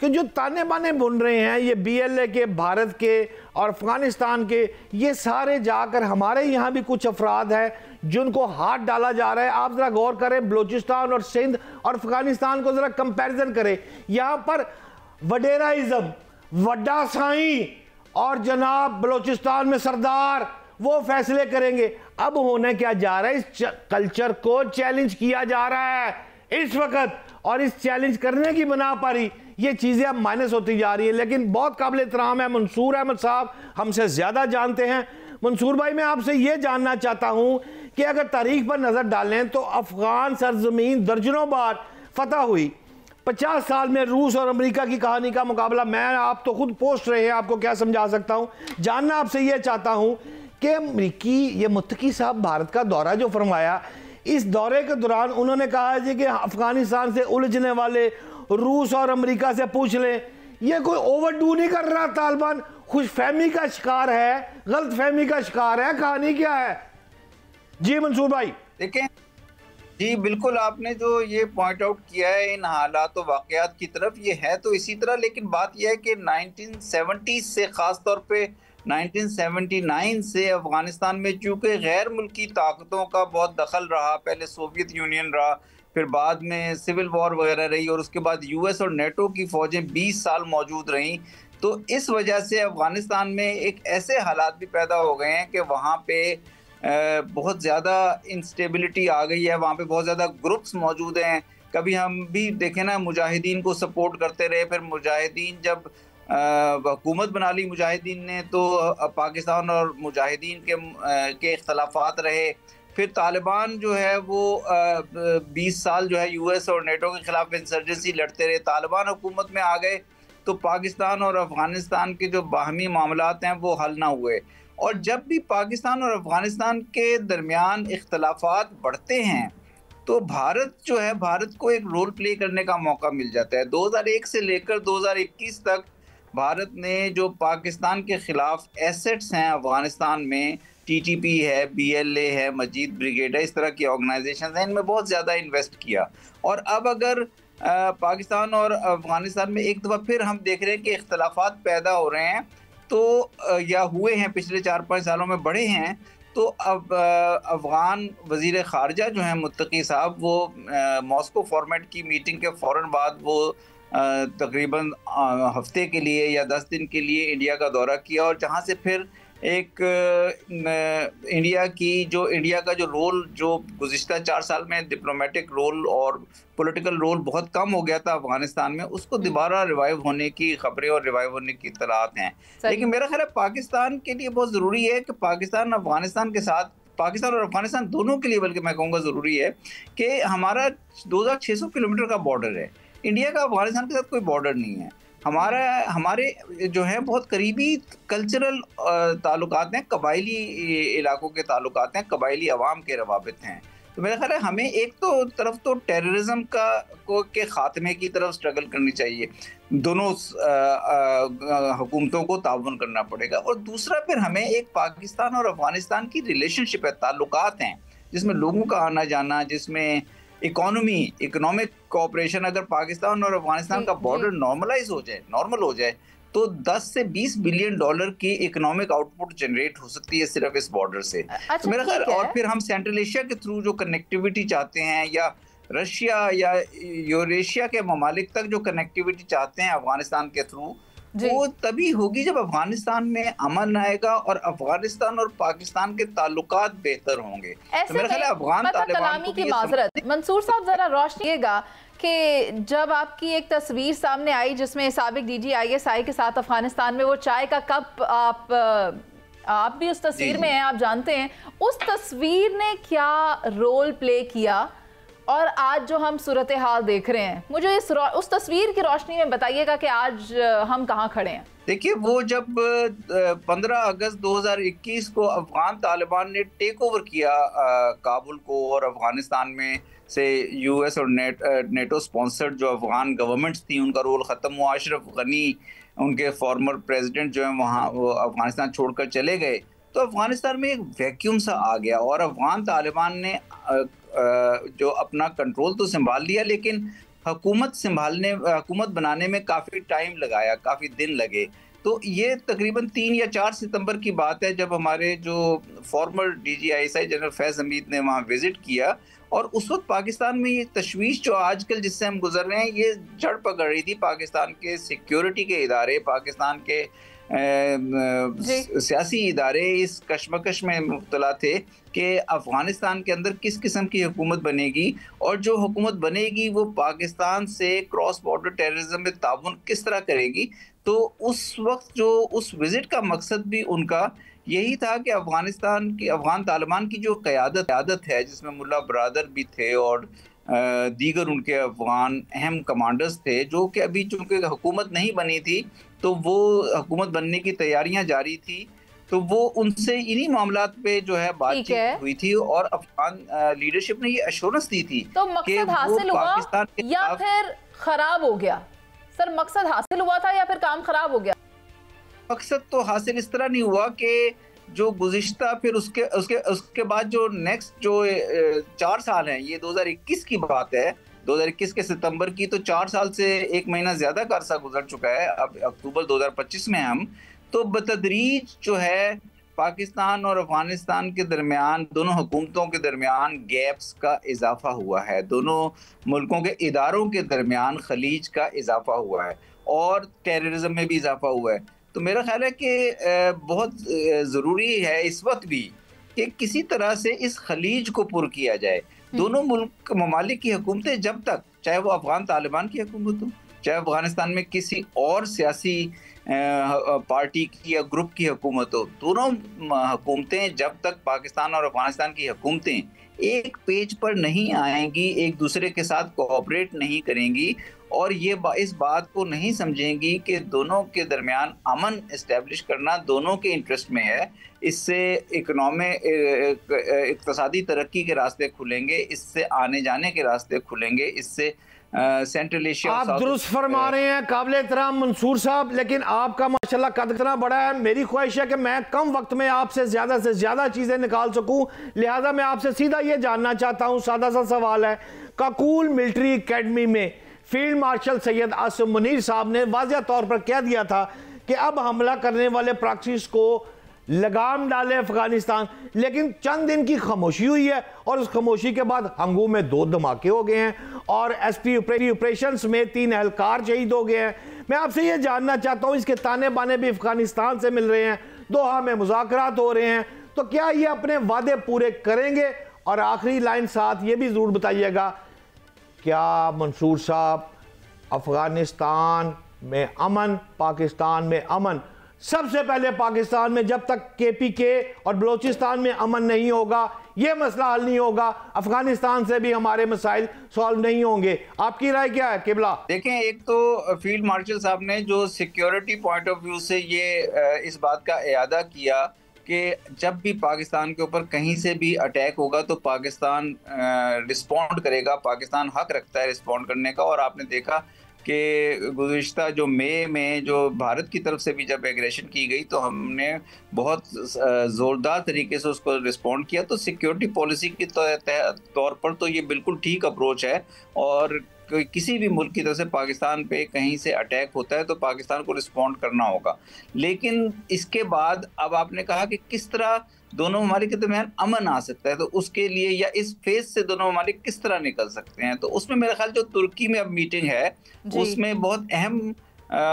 کہ جو تانے بانے بن رہے ہیں یہ BLA کے، بھارت کے اور افغانستان کے، یہ سارے جا کر ہمارے یہاں بھی کچھ افراد ہیں جن کو ہاتھ ڈالا جا رہا ہے۔ آپ ذرا غور کریں، بلوچستان اور سندھ اور افغانستان کو ذرا کمپیریزن کریں۔ یہاں پر وڈیرائزم، وڈا سائیں اور جناب بلوچستان میں سردار وہ فیصلے کریں گے۔ اب ہونے کیا جا رہا ہے، اس کلچر کو چیلنج کیا جا رہا ہے اس وقت، اور اس چیلنج کرنے کی بنا پر ہی یہ چیزیں اب مائنس ہوتی جا رہی ہیں۔ لیکن بہت قابل احترام ہے منصور احمد صاحب، ہم سے زیادہ جانتے ہیں۔ منصور بھائی، میں آپ سے یہ جاننا چاہتا ہوں کہ اگر تاریخ پر نظر ڈالیں تو افغان سرزمین درجنوں بار فتح ہوئی۔ 50 سال میں روس اور امریکہ کی کہانی کا مقابلہ، میں آپ تو خود پوسٹ رہے ہیں، آپ کو کیا سمجھا سکتا ہوں۔ جاننا آپ سے یہ چاہتا ہوں کہ امریکی یہ متقی صاحب بھارت کا دورہ جو فرمایا، اس دورے کے دوران انہوں نے کہا ہے کہ افغانستان سے الجھنے والے روس اور امریکہ سے پوچھ لیں۔ یہ کوئی اوور ڈو نہیں کر رہا؟ طالبان خوش فہمی کا شکار ہے، غلط فہمی کا شکار ہے، کہانی کیا ہے؟ جی منصور بھائی دیکھیں، جی بالکل آپ نے جو یہ پوائنٹ آؤٹ کیا ہے ان حالات و واقعات کی طرف، یہ ہے تو اسی طرح، لیکن بات یہ ہے کہ 1970 سے، خاص طور پہ 1979 سے افغانستان میں چونکہ غیر ملکی طاقتوں کا بہت دخل رہا، پہلے سوویت یونین رہا، پھر بعد میں سول وار وغیرہ رہی، اور اس کے بعد US اور نیٹو کی فوجیں 20 سال موجود رہیں، تو اس وجہ سے افغانستان میں ایک ایسے حالات بھی پیدا ہو گئے ہیں کہ وہاں پہ بہت زیادہ انسٹیبلٹی آ گئی ہے، وہاں پہ بہت زیادہ گروپس موجود ہیں۔ کبھی ہم بھی دیکھیں نا، مجاہدین کو سپورٹ کرتے رہے، پھر مجاہدین جب حکومت بنا لی مجاہدین نے تو پاکستان اور مجاہدین کے اختلافات رہے، پھر طالبان جو ہے وہ 20 سال جو ہے US اور نیٹو کے خلاف انسرجنسی لڑتے رہے، طالبان حکومت میں آ گئے تو پاکستان اور افغانستان کے جو باہمی معاملات ہیں وہ حل نہ ہوئے، اور جب بھی پاکستان اور افغانستان کے درمیان اختلافات بڑھتے ہیں تو بھارت جو ہے، بھارت کو ایک رول پلے کرنے کا موقع مل جاتا ہے۔ 2001 سے لے کر 2021 تک بھارت نے جو پاکستان کے خلاف ایسٹس ہیں افغانستان میں، TTP ہے، BLA ہے، مجید بریگیڈ ہے، اس طرح کی آرگنائزیشنز ہیں، ان میں بہت زیادہ انویسٹ کیا، اور اب اگر پاکستان اور افغانستان میں ایک دفعہ پھر ہم دیکھ رہے ہیں کہ اختلافات پیدا ہو رہے ہیں تو یا ہوئے ہیں پچھلے 4-5 سالوں میں بڑھے ہیں، تو اب افغان وزیر خارجہ جو ہیں متقی صاحب، وہ ماسکو فارمیٹ کی میٹنگ کے فوراً بعد وہ تقریباً ہفتے کے لیے یا 10 دن کے لیے انڈیا کا دورہ کیا، اور جہاں سے پھر ایک انڈیا کا جو رول جو گزشتہ 4 سال میں ڈپلومیٹک رول اور پولیٹیکل رول بہت کم ہو گیا تھا افغانستان میں، اس کو دوبارہ ریوائیو ہونے کی خبریں اور ریوائیو ہونے کی اطلاعات ہیں۔ لیکن میرا خیال ہے پاکستان کے لیے بہت ضروری ہے کہ پاکستان افغانستان کے ساتھ، پاکستان اور افغانستان دونوں کے لیے بلکہ میں کہوں گا ضروری ہے کہ ہمارا 2600 کلومیٹر کا بارڈر ہے، انڈیا کا افغانستان کے ساتھ کوئی بارڈر نہیں ہے، ہمارے جو ہے بہت قریبی کلچرل تعلقات ہیں، قبائلی علاقوں کے تعلقات ہیں، قبائلی عوام کے روابط ہیں، تو میرا خیال ہے ہمیں ایک تو طرف تو ٹیررزم کے خاتمے کی طرف سٹرگل کرنی چاہیے، دونوں حکومتوں کو تعاون کرنا پڑے گا، اور دوسرا پھر ہمیں ایک پاکستان اور افغانستان کی ریلیشن شپ ہے، تعلقات ہیں جس میں لوگوں کا آنا جانا، جس میں اکنامک کوآپریشن، اگر پاکستان اور افغانستان کا بارڈر نارمل ہو جائے تو 10 سے 20 بلین ڈالر کی اکنامک آؤٹ پٹ جنریٹ ہو سکتی ہے صرف اس بارڈر سے۔ تو میرا خیال، اور پھر ہم سینٹرل ایشیا کے تھرو جو کنیکٹیوٹی چاہتے ہیں، یا رشیا یا یوریشیا کے ممالک تک جو کنیکٹیوٹی چاہتے ہیں افغانستان کے تھرو، وہ تبھی ہوگی جب افغانستان میں امن آئے گا اور افغانستان اور پاکستان کے تعلقات بہتر ہوں گے۔ تو میرا خیال ہے افغان طالبان کو بھی معذرت منصور صاحب ذرا روشنی گا کہ جب آپ کی ایک تصویر سامنے آئی جس میں سابق DG ISI کے ساتھ افغانستان میں وہ چائے کا کپ، آپ بھی اس تصویر میں ہیں، آپ جانتے ہیں اس تصویر نے کیا رول پلے کیا، اور آج جو ہم صورتحال دیکھ رہے ہیں، مجھے اس تصویر کی روشنی میں بتائیے گا کہ آج ہم کہاں کھڑے ہیں۔ دیکھیے، وہ جب 15 اگست 2021 کو افغان طالبان نے ٹیک اوور کیا کابل کو، اور افغانستان میں سے US اور نیٹو سپانسرڈ جو افغان گورنمنٹس تھیں ان کا رول ختم ہوا، اشرف غنی ان کے فارمر پریزیڈنٹ جو ہیں وہاں وہ افغانستان چھوڑ کر چلے گئے، تو افغانستان میں ایک ویکیوم سا آ گیا، اور افغان طالبان نے جو اپنا کنٹرول تو سنبھال لیا، لیکن حکومت بنانے میں کافی ٹائم لگایا، کافی دن لگے. تو یہ تقریباً 3 یا 4 ستمبر کی بات ہے جب ہمارے جو فارمر DGI جنرل فیض حمید نے وہاں وزٹ کیا، اور اس وقت پاکستان میں یہ تشویش جو آج کل جس سے ہم گزر رہے ہیں یہ جڑ پکڑ رہی تھی. پاکستان کے سیکیورٹی کے ادارے، پاکستان کے سیاسی ادارے اس کشمکش میں مبتلا تھے کہ افغانستان کے اندر کس قسم کی حکومت بنے گی، اور جو حکومت بنے گی وہ پاکستان سے کراس بارڈر ٹیررزم میں تعاون کس طرح کرے گی. تو اس وقت جو اس وزٹ کا مقصد بھی ان کا یہی تھا کہ افغان طالبان کی جو قیادت ہے، جس میں ملا برادر بھی تھے اور دیگر ان کے افغان اہم کمانڈرز تھے، جو کہ ابھی چونکہ حکومت نہیں بنی تھی تو وہ حکومت بننے کی تیاریاں جاری تھی، تو وہ ان سے انہی معاملات پہ جو ہے بات چیت ہوئی تھی، اور افغان لیڈرشپ نے یہ ایشورنس دی تھی. تو مقصد حاصل ہوا یا پھر خراب ہو گیا؟ سر مقصد حاصل ہوا تھا یا پھر کام خراب ہو گیا؟ مقصد تو حاصل اس طرح نہیں ہوا کہ جو گزشتہ پھر اس کے بعد جو نیکسٹ جو 4 سال ہیں، یہ 2021 کی بات ہے، 2021 کے ستمبر کی، تو 4 سال سے 1 مہینہ زیادہ کا عرصہ گزر چکا ہے. اب اکتوبر 2025 میں ہم تو بتدریج جو ہے پاکستان اور افغانستان کے درمیان، دونوں حکومتوں کے درمیان گیپس کا اضافہ ہوا ہے، دونوں ملکوں کے اداروں کے درمیان خلیج کا اضافہ ہوا ہے، اور ٹیررزم میں بھی اضافہ ہوا ہے. تو میرا خیال ہے کہ بہت ضروری ہے اس وقت بھی کہ کسی طرح سے اس خلیج کو پر کیا جائے. دونوں ممالک کی حکومتیں جب تک، چاہے وہ افغان طالبان کی حکومت ہو، چاہے افغانستان میں کسی اور سیاسی پارٹی کی یا گروپ کی حکومت ہو، دونوں حکومتیں جب تک پاکستان اور افغانستان کی حکومتیں ایک پیج پر نہیں آئیں گی، ایک دوسرے کے ساتھ کوآپریٹ نہیں کریں گی، اور یہ اس بات کو نہیں سمجھیں گی کہ دونوں کے درمیان امن اسٹیبلش کرنا دونوں کے انٹرسٹ میں ہے، اس سے اقتصادی ترقی کے راستے کھلیں گے، اس سے آنے جانے کے راستے کھلیں گے، اس سے سینٹرل ایشیا. آپ درست فرما رہے ہیں قابل احترام منصور صاحب، لیکن آپ کا ماشاءاللہ قد اتنا بڑا ہے، میری خواہش ہے کہ میں کم وقت میں آپ سے زیادہ چیزیں نکال سکوں، لہٰذا میں آپ سے سیدھا یہ جاننا چاہتا ہوں. سادہ سا سوال ہے، کاکول ملٹری اکیڈمی میں فیلڈ مارشل سید عاصم منیر صاحب نے واضح طور پر کہہ دیا تھا کہ اب حملہ کرنے والے پراکسیز کو لگام ڈالے افغانستان، لیکن چند دن کی خاموشی ہوئی ہے، اور اس خاموشی کے بعد ہنگو میں 2 دھماکے ہو گئے ہیں، اور ایس پی آپریشنز میں 3 اہلکار شہید ہو گئے ہیں. میں آپ سے یہ جاننا چاہتا ہوں، اس کے تانے بانے بھی افغانستان سے مل رہے ہیں، دوحہ میں مذاکرات ہو رہے ہیں، تو کیا یہ اپنے وعدے پورے کریں گے؟ اور آخری لائن ساتھ یہ بھی ضرور بتائیے گا، کیا منصور صاحب افغانستان میں امن، پاکستان میں امن، سب سے پہلے پاکستان میں جب تک KPK اور بلوچستان میں امن نہیں ہوگا، یہ مسئلہ حل نہیں ہوگا، افغانستان سے بھی ہمارے مسائل سالو نہیں ہوں گے. آپ کی رائے کیا ہے قبلہ؟ دیکھیں، ایک تو فیلڈ مارشل صاحب نے جو سیکیورٹی پوائنٹ آف ویو سے یہ اس بات کا اعادہ کیا کہ جب بھی پاکستان کے اوپر کہیں سے بھی اٹیک ہوگا تو پاکستان رسپونڈ کرے گا، پاکستان حق رکھتا ہے رسپونڈ کرنے کا. اور آپ نے دیکھا کہ گزشتہ جو مئی میں جو بھارت کی طرف سے بھی جب ایگریشن کی گئی تو ہم نے بہت زوردار طریقے سے اس کو رسپونڈ کیا. تو سیکیورٹی پالیسی کے طور پر تو یہ بالکل ٹھیک اپروچ ہے، اور کسی بھی ملک کی طرف سے پاکستان پہ کہیں سے اٹیک ہوتا ہے تو پاکستان کو رسپونڈ کرنا ہوگا. لیکن اس کے بعد اب آپ نے کہا کہ کس طرح دونوں ممالک کے درمیان امن آ سکتا ہے، تو اس کے لیے یا اس فیز سے دونوں ممالک کس طرح نکل سکتے ہیں، تو اس میں میرا خیال جو ترکی میں اب میٹنگ ہے اس میں بہت اہم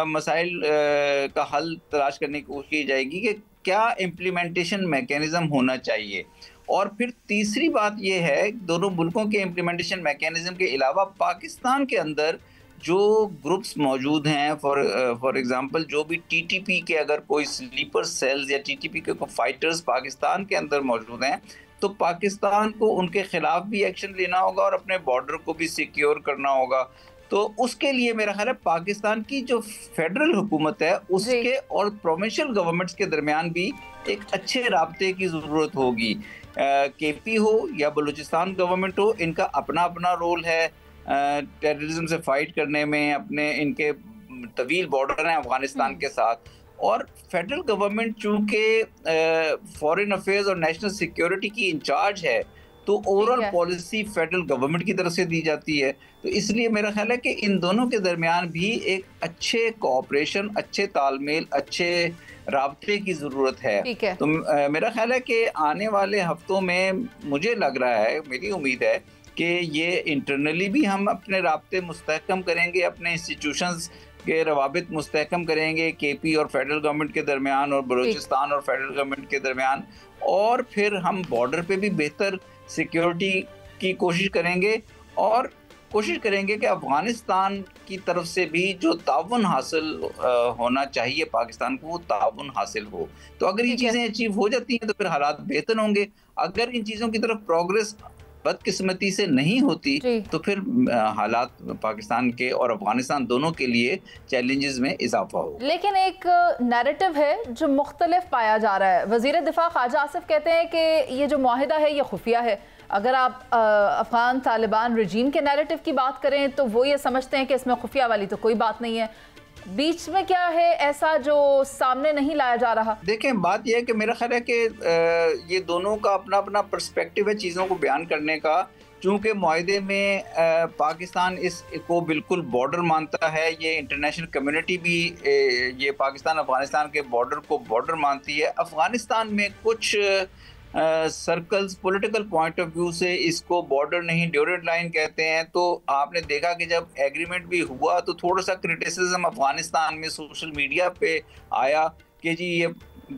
مسائل کا حل تلاش کرنے کی کوشش کی جائے گی کہ کیا امپلیمنٹیشن میکینزم ہونا چاہیے. اور پھر تیسری بات یہ ہے، دونوں ملکوں کے امپلیمنٹیشن میکینزم کے علاوہ پاکستان کے اندر جو گروپس موجود ہیں، فار ایگزامپل جو بھی TTP کے اگر کوئی سلیپر سیلز یا TTP کے کوئی فائٹرز پاکستان کے اندر موجود ہیں تو پاکستان کو ان کے خلاف بھی ایکشن لینا ہوگا اور اپنے بارڈر کو بھی سیکیور کرنا ہوگا. تو اس کے لیے میرا خیال ہے پاکستان کی جو فیڈرل حکومت ہے اس کے اور پروونشل گورنمنٹس کے درمیان بھی ایک اچھے رابطے کی ضرورت ہوگی. KP ہو یا بلوچستان گورنمنٹ ہو، ان کا اپنا رول ہے ٹیررزم سے فائٹ کرنے میں، اپنے ان کے طویل بارڈر ہیں افغانستان کے ساتھ. اور فیڈرل گورنمنٹ چونکہ فارن افیئرز اور نیشنل سیکیورٹی کی انچارج ہے تو اوورال پالیسی فیڈرل گورنمنٹ کی طرف سے دی جاتی ہے. تو اس لیے میرا خیال ہے کہ ان دونوں کے درمیان بھی ایک اچھے کوآپریشن، اچھے تال میل، اچھے رابطے کی ضرورت ہے. تو میرا خیال ہے کہ آنے والے ہفتوں میں مجھے لگ رہا ہے، میری امید ہے کہ یہ انٹرنلی بھی ہم اپنے رابطے مستحکم کریں گے، اپنے انسٹیٹیوشنز کے روابط مستحکم کریں گے کے پی اور فیڈرل گورنمنٹ کے درمیان، اور بلوچستان اور فیڈرل گورنمنٹ کے درمیان، اور پھر ہم بارڈر پہ بھی بہتر سیکیورٹی کی کوشش کریں گے، اور کوشش کریں گے کہ افغانستان کی طرف سے بھی جو تعاون حاصل ہونا چاہیے پاکستان کو، وہ تعاون حاصل ہو. تو اگر یہ چیزیں اچیو ہو جاتی ہیں تو پھر حالات بہتر ہوں گے. اگر ان چیزوں کی طرف پروگریس بدقسمتی سے نہیں ہوتی تو پھر حالات پاکستان کے اور افغانستان دونوں کے لیے چیلنجز میں اضافہ ہو. لیکن ایک نیریٹو ہے جو مختلف پایا جا رہا ہے. وزیر دفاع خواجہ آصف کہتے ہیں کہ یہ جو معاہدہ ہے یہ خفیہ ہے. اگر آپ افغان طالبان رجیم کے نیریٹو کی بات کریں تو وہ یہ سمجھتے ہیں کہ اس میں خفیہ والی تو کوئی بات نہیں ہے. بیچ میں کیا ہے ایسا جو سامنے نہیں لایا جا رہا؟ دیکھیں، بات یہ ہے کہ میرا خیال ہے کہ یہ دونوں کا اپنا اپنا پرسپیکٹیو ہے چیزوں کو بیان کرنے کا. چونکہ معاہدے میں پاکستان اس کو بالکل بارڈر مانتا ہے، یہ انٹرنیشنل کمیونٹی بھی یہ پاکستان افغانستان کے بارڈر کو بارڈر مانتی ہے. افغانستان میں کچھ circles political point of view سے اس کو بارڈر نہیں ڈیورنٹ لائن کہتے ہیں. تو آپ نے دیکھا کہ جب ایگریمنٹ بھی ہوا تو تھوڑا سا کرٹیسزم افغانستان میں سوشل میڈیا پہ آیا کہ جی یہ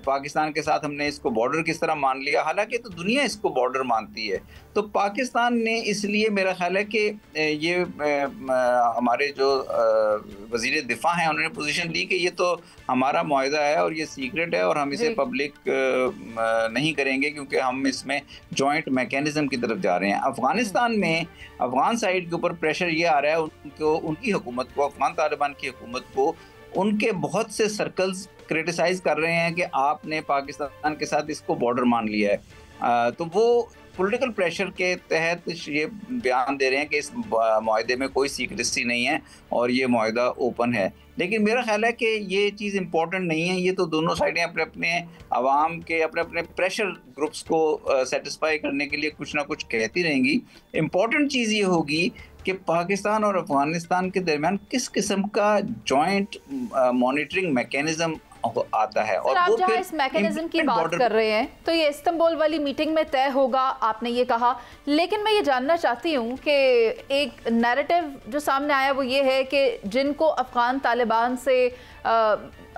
پاکستان کے ساتھ ہم نے اس کو بارڈر کس طرح مان لیا، حالانکہ تو دنیا اس کو بارڈر مانتی ہے. تو پاکستان نے اس لیے میرا خیال ہے کہ یہ ہمارے جو وزیر دفاع ہیں انہوں نے پوزیشن لی کہ یہ تو ہمارا معاہدہ ہے اور یہ سیکرٹ ہے اور ہم اسے پبلک نہیں کریں گے کیونکہ ہم اس میں جوائنٹ میکینزم کی طرف جا رہے ہیں. افغانستان میں افغان سائیڈ کے اوپر پریشر یہ آ رہا ہے ان کی حکومت کو، افغان طالبان کی حکومت کو، ان کے بہت سے سرکلز کرٹیسائز کر رہے ہیں کہ آپ نے پاکستان کے ساتھ اس کو بارڈر مان لیا ہے. تو وہ پولیٹیکل پریشر کے تحت یہ بیان دے رہے ہیں کہ اس معاہدے میں کوئی سیکریسی نہیں ہے اور یہ معاہدہ اوپن ہے. لیکن میرا خیال ہے کہ یہ چیز امپورٹنٹ نہیں ہے. یہ تو دونوں سائڈیں اپنے اپنے عوام کے اپنے اپنے پریشر گروپس کو سیٹسفائی کرنے کے لیے کچھ نہ کچھ کہتی رہیں گی. امپورٹنٹ چیز یہ ہوگی کہ پاکستان اور افغانستان کے درمیان کس قسم کا جوائنٹ مانیٹرنگ میکینزم آتا ہے. اور آپ جہاں اس میکینزم کی بات کر رہے ہیں تو یہ استنبول والی میٹنگ میں طے ہوگا، آپ نے یہ کہا. لیکن میں یہ جاننا چاہتی ہوں کہ ایک نیریٹو جو سامنے آیا وہ یہ ہے کہ جن کو افغان طالبان سے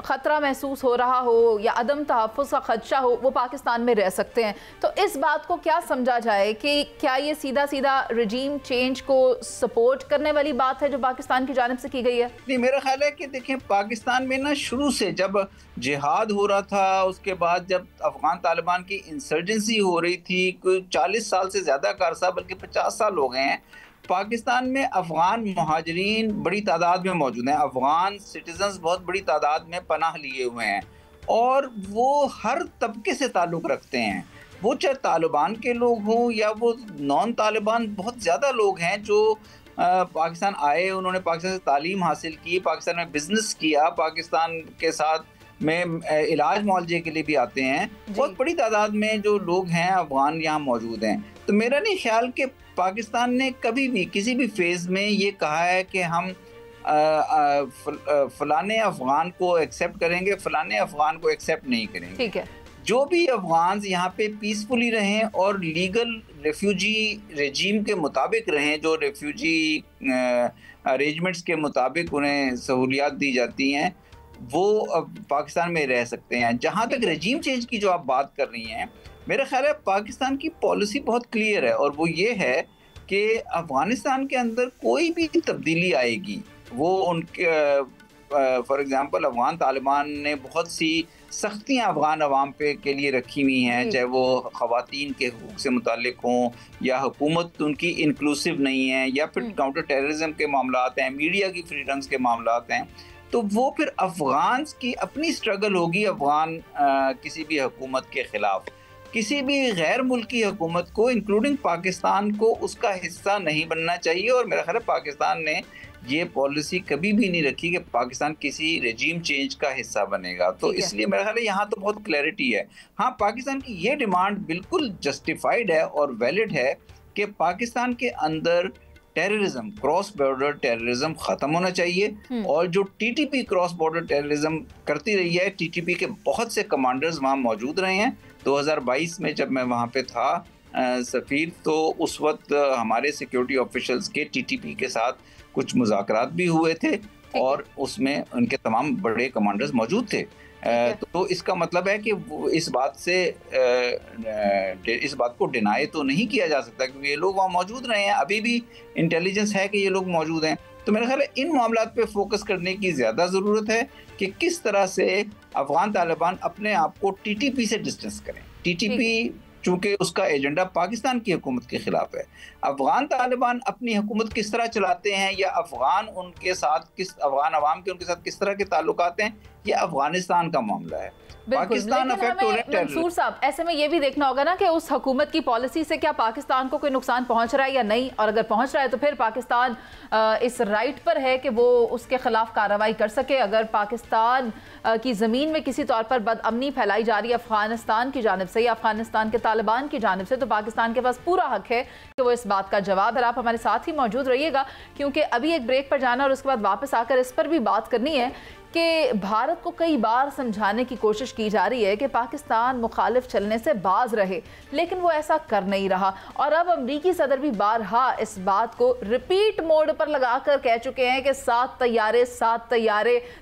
خطرہ محسوس ہو رہا ہو یا عدم تحفظ کا خدشہ ہو وہ پاکستان میں رہ سکتے ہیں. تو اس بات کو کیا سمجھا جائے کہ کیا یہ سیدھا سیدھا رجیم چینج کو سپورٹ کرنے والی بات ہے جو پاکستان کی جانب سے کی گئی ہے؟ نہیں، میرا خیال ہے کہ دیکھیں پاکستان میں نا شروع سے جب جہاد ہو رہا تھا، اس کے بعد جب افغان طالبان کی انسرجنسی ہو رہی تھی، کوئی 40 سال سے زیادہ کا عرصہ بلکہ 50 سال ہو گئے ہیں، پاکستان میں افغان مہاجرین بڑی تعداد میں موجود ہیں. افغان سٹیزنز بہت بڑی تعداد میں پناہ لیے ہوئے ہیں اور وہ ہر طبقے سے تعلق رکھتے ہیں. وہ چاہے طالبان کے لوگ ہوں یا وہ نان طالبان، بہت زیادہ لوگ ہیں جو پاکستان آئے، انہوں نے پاکستان سے تعلیم حاصل کی، پاکستان میں بزنس کیا، پاکستان کے ساتھ میں علاج معالجے کے لیے بھی آتے ہیں. بہت بڑی تعداد میں جو لوگ ہیں افغان یہاں موجود ہیں. تو میرا نہیں خیال کہ پاکستان نے کبھی بھی کسی بھی فیز میں یہ کہا ہے کہ ہم فلانے افغان کو ایکسیپٹ کریں گے، فلانے افغان کو ایکسیپٹ نہیں کریں گے. ٹھیک ہے، جو بھی افغانز یہاں پہ پیسفلی رہیں اور لیگل ریفیوجی رجیم کے مطابق رہیں، جو ریفیوجی ارینجمنٹس کے مطابق انہیں سہولیات دی جاتی ہیں، وہ پاکستان میں رہ سکتے ہیں. جہاں تک رجیم چینج کی جو آپ بات کر رہی ہیں، میرا خیال ہے پاکستان کی پالیسی بہت کلیئر ہے اور وہ یہ ہے کہ افغانستان کے اندر کوئی بھی تبدیلی آئے گی، وہ ان کے فار ایگزامپل افغان طالبان نے بہت سی سختیاں افغان عوام پہ کے لیے رکھی ہوئی ہیں، چاہے وہ خواتین کے حقوق سے متعلق ہوں یا حکومت ان کی انکلوسیو نہیں ہے یا پھر کاؤنٹر ٹیررزم کے معاملات ہیں، میڈیا کی فریڈمز کے معاملات ہیں. تو وہ پھر افغانز کی اپنی سٹرگل ہوگی افغان کسی بھی حکومت کے خلاف. کسی بھی غیر ملکی حکومت کو انکلوڈنگ پاکستان کو اس کا حصہ نہیں بننا چاہیے. اور میرا خیال ہے پاکستان نے یہ پالیسی کبھی بھی نہیں رکھی کہ پاکستان کسی رجیم چینج کا حصہ بنے گا. تو اس لیے میرا خیال ہے یہاں تو بہت کلیئرٹی ہے. ہاں پاکستان کی یہ ڈیمانڈ بالکل جسٹیفائڈ ہے اور ویلڈ ہے کہ پاکستان کے اندر ٹیررزم، کراس بارڈر ٹیررزم ختم ہونا چاہیے. اور جو T T P cross border terrorism کرتی رہی ہے، ٹی ٹی پی کے بہت سے کمانڈرز وہاں موجود رہے ہیں. 2022 میں جب میں وہاں پہ تھا سفیر، تو اس وقت ہمارے سیکیورٹی آفیشلز کے ٹی ٹی پی کے ساتھ کچھ مذاکرات بھی ہوئے تھے اور اس میں ان کے تمام بڑے کمانڈرز موجود تھے. تو اس کا مطلب ہے کہ اس بات کو ڈینائی تو نہیں کیا جا سکتا کیونکہ یہ لوگ وہاں موجود رہے ہیں. ابھی بھی انٹیلیجنس ہے کہ یہ لوگ موجود ہیں. تو میرا خیال ہے ان معاملات پہ فوکس کرنے کی زیادہ ضرورت ہے کہ کس طرح سے افغان طالبان اپنے آپ کو ٹی ٹی پی سے ڈسٹنس کریں. ٹی ٹی پی چونکہ اس کا ایجنڈا پاکستان کی حکومت کے خلاف ہے. افغان طالبان اپنی حکومت کس طرح چلاتے ہیں یا افغان عوام کے ان کے ساتھ کس طرح کے تعلقات ہیں، یہ افغانستان کا معاملہ ہے. پاکستان منصور صاحب، ایسے میں یہ بھی دیکھنا ہوگا نا کہ اس حکومت کی پالیسی سے کیا پاکستان کو کوئی نقصان پہنچ رہا ہے یا نہیں، اور اگر پہنچ رہا ہے تو پھر پاکستان اس رائٹ پر ہے کہ وہ اس کے خلاف کارروائی کر سکے. اگر پاکستان کی زمین میں کسی طور پر بد امنی پھیلائی جا رہی ہے افغانستان کی جانب سے یا افغانستان کے طالبان کی جانب سے، تو پاکستان کے پاس پورا حق ہے کہ وہ اس بات کا جواب. آپ ہمارے ساتھ ہی موجود رہیے گا کیونکہ ابھی ایک بریک پر جانا اور اس کے بعد واپس آ کر اس پر بھی بات کرنی ہے کہ بھارت کو کئی بار سمجھانے کی کوشش کی جا رہی ہے کہ پاکستان مخالف چلنے سے باز رہے، لیکن وہ ایسا کر نہیں رہا. اور اب امریکی صدر بھی بارہا اس بات کو ریپیٹ موڈ پر لگا کر کہہ چکے ہیں کہ 7 طیارے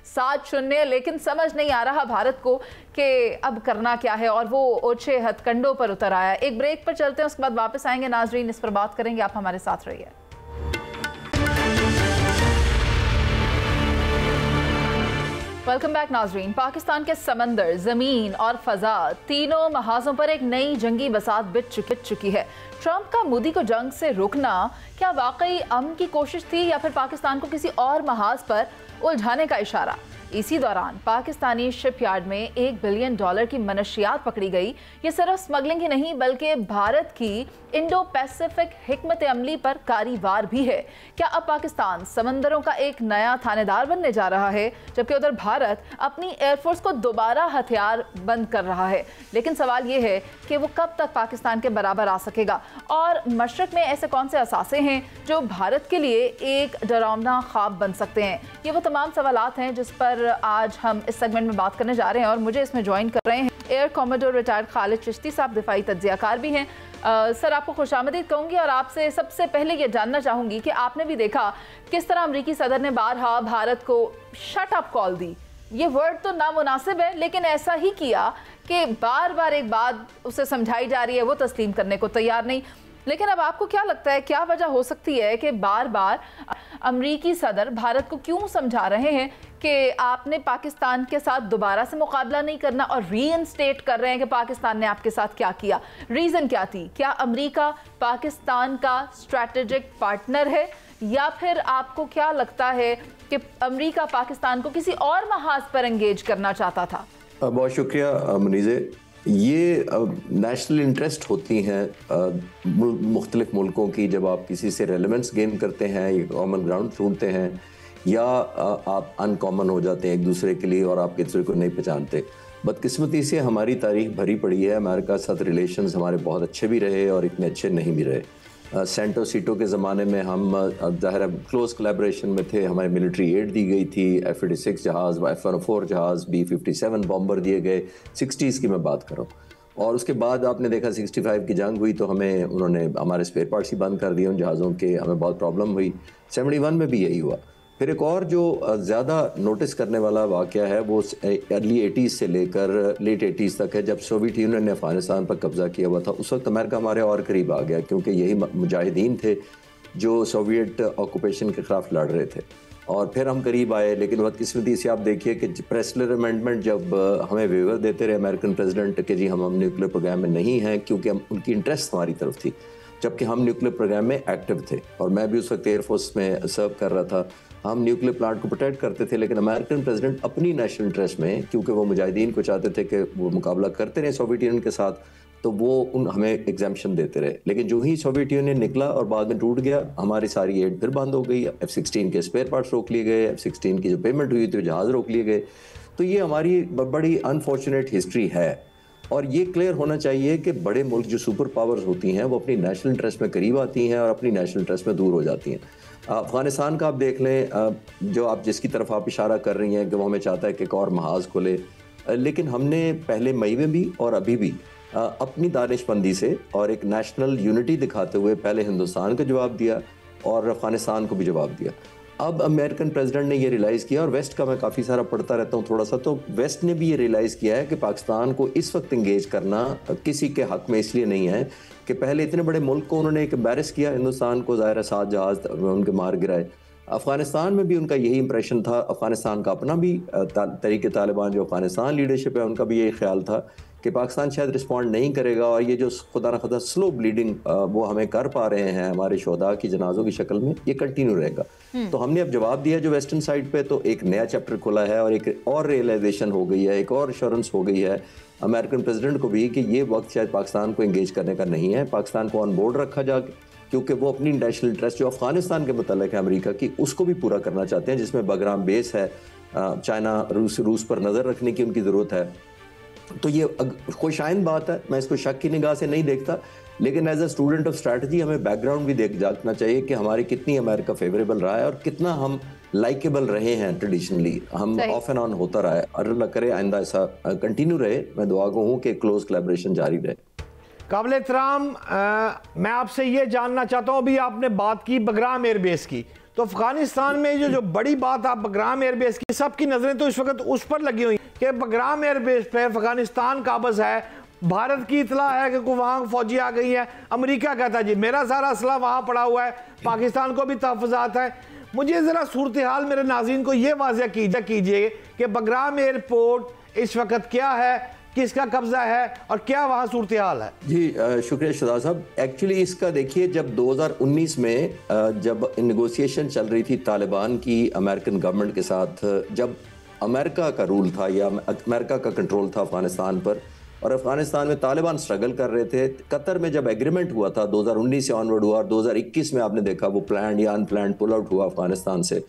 7 شنیہ، لیکن سمجھ نہیں آ رہا بھارت کو کہ اب کرنا کیا ہے، اور وہ اوچھے ہتھ کنڈوں پر اتر آیا. ایک بریک پر چلتے ہیں، اس کے بعد واپس آئیں گے. ناظرین اس پر بات کریں گے، آپ ہمارے ساتھ رہیے. ویلکم بیک ناظرین. پاکستان کے سمندر، زمین اور فضا تینوں محاذوں پر ایک نئی جنگی بساط بچھ چکی ہے. ٹرمپ کا مودی کو جنگ سے روکنا کیا واقعی امن کی کوشش تھی یا پھر پاکستان کو کسی اور محاذ پر الجھانے کا اشارہ؟ اسی دوران پاکستانی شپ یارڈ میں $1 بلین کی منشیات پکڑی گئی. یہ صرف سمگلنگ ہی نہیں بلکہ بھارت کی انڈو پیسیفک حکمت عملی پر کاری وار بھی ہے. کیا اب پاکستان سمندروں کا ایک نیا تھانے دار بننے جا رہا ہے، جبکہ ادھر بھارت اپنی ایئر فورس کو دوبارہ ہتھیار بند کر رہا ہے؟ لیکن سوال یہ ہے کہ وہ کب تک پاکستان کے برابر آ سکے گا، اور مشرق میں ایسے کون سے اثاثے ہیں جو بھارت کے لیے ایک ڈراؤنا خواب بن سکتے ہیں؟ یہ وہ تمام سوالات ہیں جس پر آج ہم اس سیگمنٹ میں بات کرنے جا رہے ہیں، اور مجھے اس میں جوائن کر رہے ہیں ایئر کاموڈور ریٹائرڈ خالد چشتی صاحب، دفاعی تجزیہ کار بھی ہیں. سر آپ کو خوش آمدید کہوں گی، اور آپ سے سب سے پہلے یہ جاننا چاہوں گی کہ آپ نے بھی دیکھا کس طرح امریکی صدر نے بارہا بھارت کو شٹ اپ کال دی. یہ ورڈ تو نامناسب ہے، لیکن ایسا ہی کیا کہ بار بار ایک بات اسے سمجھائی جا رہی ہے، وہ تسلیم کرنے کو تیار نہیں. لیکن اب آپ کو کیا لگتا ہے کیا وجہ ہو سکتی ہے کہ بار بار امریکی صدر بھارت کو کیوں سمجھا رہے ہیں کہ آپ نے پاکستان کے ساتھ دوبارہ سے مقابلہ نہیں کرنا، اور ری انسٹیٹ کر رہے ہیں کہ پاکستان نے آپ کے ساتھ کیا کیا؟ ریزن کیا تھی؟ کیا امریکہ پاکستان کا اسٹریٹجک پارٹنر ہے، یا پھر آپ کو کیا لگتا ہے کہ امریکہ پاکستان کو کسی اور محاذ پر انگیج کرنا چاہتا تھا؟ بہت شکریہ منیزے. یہ نیشنل انٹرسٹ ہوتی ہیں مختلف ملکوں کی، جب آپ کسی سے ریلیونس گین کرتے ہیں یا کامن گراؤنڈ ڈھونڈتے ہیں، یا آپ ان کامن ہو جاتے ہیں ایک دوسرے کے لیے اور آپ ایک دوسرے کو نہیں پہچانتے. بدقسمتی سے ہماری تاریخ بھری پڑی ہے، امریکہ کے ساتھ ریلیشنز ہمارے بہت اچھے بھی رہے اور اتنے اچھے نہیں بھی رہے. سینٹو سیٹو کے زمانے میں ہم ظاہر ہے کلوز کلیبریشن میں تھے، ہمیں ملٹری ایڈ دی گئی تھی، F-86 جہاز، F-104 جہاز، B-57 بامبر دیے گئے. 60s کی میں بات کر رہا ہوں. اور اس کے بعد آپ نے دیکھا 65 کی جنگ ہوئی تو انہوں نے ہمارے اسپیئر پارٹس ہی بند کر دیے ان جہازوں کے، ہمیں بہت پرابلم ہوئی. 71 میں بھی یہی ہوا. پھر ایک اور جو زیادہ نوٹس کرنے والا واقعہ ہے وہ ارلی 80s سے لے کر لیٹ 80s تک ہے، جب سوویت یونین نے افغانستان پر قبضہ کیا ہوا تھا. اس وقت امریکہ ہمارے اور قریب آ گیا کیونکہ یہی مجاہدین تھے جو سوویٹ آکوپیشن کے خلاف لڑ رہے تھے، اور پھر ہم قریب آئے. لیکن بدقسمتی سے آپ دیکھیے کہ پریسلر امینڈمنٹ جب ہمیں ویور دیتے رہے امریکن پریزیڈنٹ کہ جی ہم نیوکلیر پروگرام میں نہیں ہیں، کیونکہ ان کی انٹرسٹ ہماری طرف تھی، جبکہ ہم نیوکلیر پروگرام میں ایکٹیو تھے اور میں بھی اس وقت ایئر فورس میں سرو کر رہا تھا. ہم نیوکلیر پلانٹ کو پروٹیکٹ کرتے تھے، لیکن امریکن پریزیڈنٹ اپنی نیشنل انٹرسٹ میں، کیونکہ وہ مجاہدین کو چاہتے تھے کہ وہ مقابلہ کرتے رہے سوویت یونین کے ساتھ، تو وہ ہمیں ایگزامپشن دیتے رہے. لیکن جو ہی سوویت یونین نکلا اور بعد میں ٹوٹ گیا, ہماری ساری ایڈ پھر بند ہو گئی. F-16 کے اسپیئر پارٹس روک لیے گئے, F-16 کی جو پیمنٹ ہوئی تھی جہاز روک لیے گئے. تو یہ ہماری بڑی انفارچونیٹ ہسٹری ہے, اور یہ کلیئر ہونا چاہیے کہ بڑے ملک جو سپر پاورز ہوتی ہیں وہ اپنی نیشنل انٹرسٹ میں قریب آتی ہیں اور اپنی نیشنل انٹرسٹ میں دور ہو جاتی ہیں. افغانستان کا آپ دیکھ لیں, جو آپ جس کی طرف آپ اشارہ کر رہی ہیں کہ وہ ہمیں چاہتا ہے کہ ایک اور محاذ کھلے, لیکن ہم نے پہلے مئی میں بھی اور ابھی بھی اپنی دانش مندی سے اور ایک نیشنل یونٹی دکھاتے ہوئے پہلے ہندوستان کا جواب دیا اور افغانستان کو بھی جواب دیا. اب امریکن پریزیڈنٹ نے یہ ریلائز کیا, اور ویسٹ کا میں کافی سارا پڑھتا رہتا ہوں تھوڑا سا, تو ویسٹ نے بھی یہ ریلائز کیا ہے کہ پاکستان کو اس وقت انگیج کرنا کسی کے حق میں اس لیے نہیں ہے کہ پہلے اتنے بڑے ملک کو انہوں نے ایک امبیرس کیا, ہندوستان کو ظاہر ہے 7 جہاز ان کے مار گرائے. افغانستان میں بھی ان کا یہی امپریشن تھا, افغانستان کا اپنا بھی تحریک طالبان جو افغانستان لیڈرشپ ہے ان کا بھی یہی خیال تھا کہ پاکستان شاید رسپونڈ نہیں کرے گا, اور یہ جو خدا نہ خدا سلو بلیڈنگ وہ ہمیں کر پا رہے ہیں ہمارے شہداء کی جنازوں کی شکل میں, یہ کنٹینیو رہے گا. تو ہم نے اب جواب دیا جو ویسٹرن سائڈ پہ, تو ایک نیا چیپٹر کھلا ہے اور ایک اور ریئلائزیشن ہو گئی ہے, ایک اور ایشورنس ہو گئی ہے امریکن پریزیڈنٹ کو بھی کہ یہ وقت شاید پاکستان کو انگیج کرنے کا نہیں ہے. پاکستان کو آن بورڈ رکھا جا کے, کیونکہ وہ اپنی نیشنل انٹرسٹ جو افغانستان کے متعلق ہے امریکہ کی, اس کو بھی پورا کرنا چاہتے ہیں, جس میں بگرام بیس ہے, چائنا روس پر نظر رکھنے کی ان کی ضرورت ہے. تو یہ خوش آئند بات ہے, میں اس کو شک کی نگاہ سے نہیں دیکھتا, لیکن as a student of strategy ہمیں بیک گراؤنڈ بھی جاننا چاہیے کہ ہماری کتنی امریکہ فیوریبل رہا ہے اور کتنا ہم لائکیبل رہے ہیں ٹریڈیشنلی, ہم آف اینڈ آن ہوتا رہا ہے, اور اللہ کرے آئندہ ایسا کنٹینیو رہے. میں دعا گو ہوں کہ کلوز کولیبریشن جاری رہے. قابل احترام, میں آپ سے یہ جاننا چاہتا ہوں, ابھی آپ نے بات کی بگرام ایئر بیس کی, تو افغانستان میں جو بڑی بات آپ بگرام ایئر بیس کی, سب کی نظریں تو اس وقت اس پر لگی ہوئی کہ بگرام ایئر بیس پہ افغانستان قابض ہے, بھارت کی اطلاع ہے کہ وہاں فوجی آ گئی ہیں, امریکہ کہتا ہے جی میرا سارا اسلحہ وہاں پڑا ہوا ہے, پاکستان کو بھی تحفظات ہیں. مجھے ذرا صورتحال میرے ناظرین کو یہ واضح کیجئے کہ بگرام ایئرپورٹ اس وقت کیا ہے, کس کا قبضہ ہے اور کیا وہاں صورتحال ہے؟ جی شکریہ شہزاد صاحب. ایکچولی اس کا دیکھیے, جب 2019 میں جب نیگوسیشن چل رہی تھی طالبان کی امریکن گورنمنٹ کے ساتھ, جب امریکہ کا رول تھا یا امریکہ کا کنٹرول تھا افغانستان پر, اور افغانستان میں طالبان سٹرگل کر رہے تھے, قطر میں جب ایگریمنٹ ہوا تھا 2019 سے آنورڈ ہوا, اور 2021 میں آپ نے دیکھا وہ پلانڈ یا ان پلانڈ پل آؤٹ ہوا افغانستان سے.